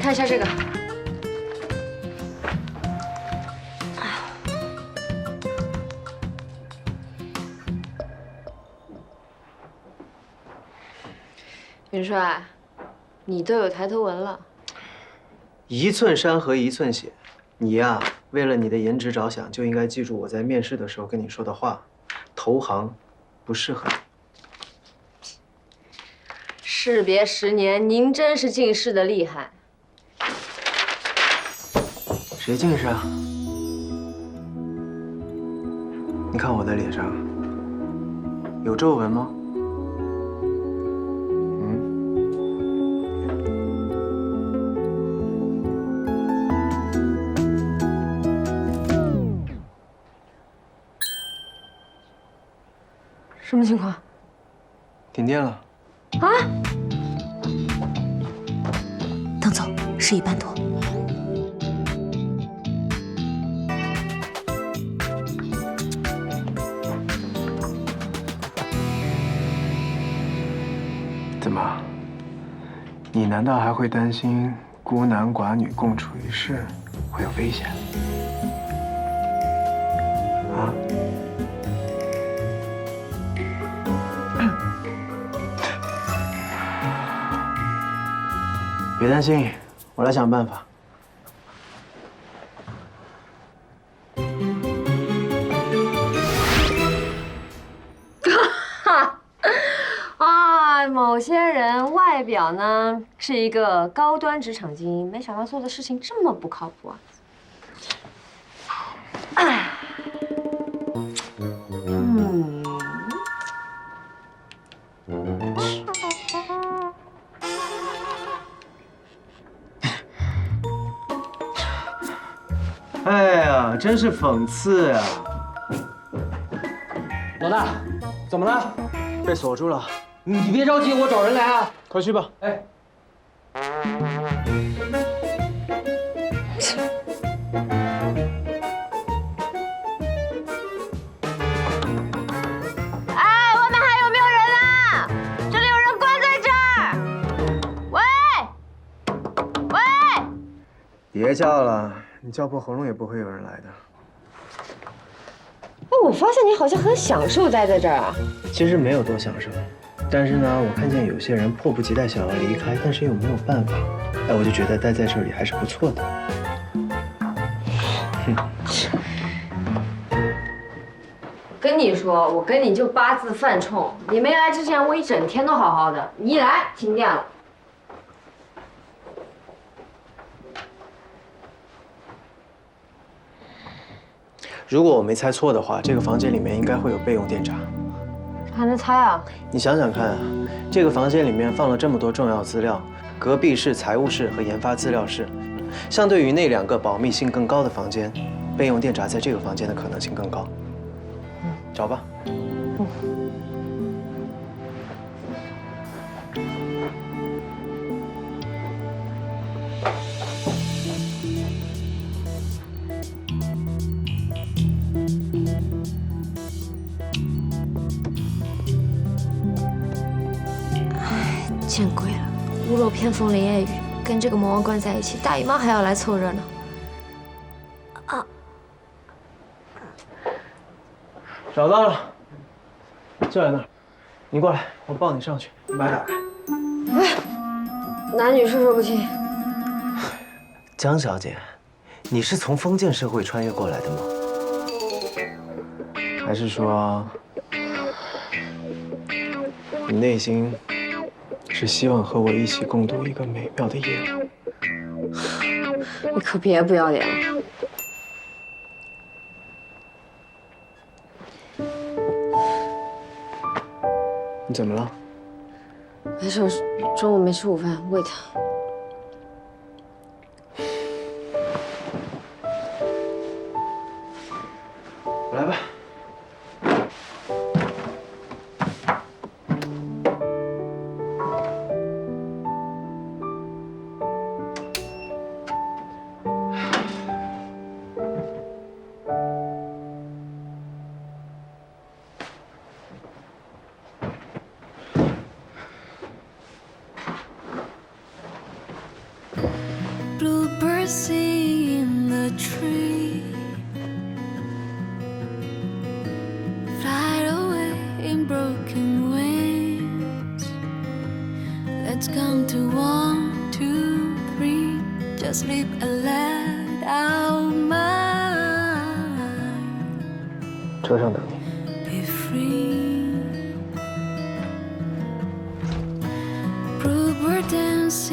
看一下这个。元帅，你都有抬头纹了。一寸山河一寸血，你呀，为了你的颜值着想，就应该记住我在面试的时候跟你说的话，投行不适合你。士别10年，您真是进士的厉害。谁近视啊？你看我的脸上有皱纹吗？什么情况？停电了。啊！等走，示意班妥。怎么？你难道还会担心孤男寡女共处一室会有危险？啊？别担心，我来想办法。某些人外表呢是一个高端职场精英，没想到做的事情这么不靠谱啊！哎呀，真是讽刺呀！老大，怎么了？被锁住了。你别着急，我找人来啊。快去吧。哎。哎，外面还有没有人啊？这里有人关在这儿。喂，喂！别叫了，你叫破喉咙也不会有人来的。哎，我发现你好像很享受待在这儿啊。其实没有多享受。但是呢，我看见有些人迫不及待想要离开，但是又没有办法，哎，我就觉得待在这里还是不错的。跟你说，我跟你就八字犯冲。你没来之前，我一整天都好好的，你一来停电了。如果我没猜错的话，这个房间里面应该会有备用电闸。还能猜啊？你想想看啊，这个房间里面放了这么多重要资料，隔壁是财务室和研发资料室，相对于那2个保密性更高的房间，备用电闸在这个房间的可能性更高。找吧。见鬼了！屋漏偏逢连夜雨，跟这个魔王关在一起，大姨妈还要来凑热闹。啊！找到了，就在那儿。你过来，我抱你上去，把它打开。哎，男女授受不亲。江小姐，你是从封建社会穿越过来的吗？还是说，你内心是希望和我一起共度一个美妙的夜晚？你可别不要脸了。你怎么了？没事，中午没吃午饭，胃疼。来吧。sing in the tree. Fly away in broken wings. Let's count to 1, 2, 3. Just sleep and let our mind 车上等你。 be free.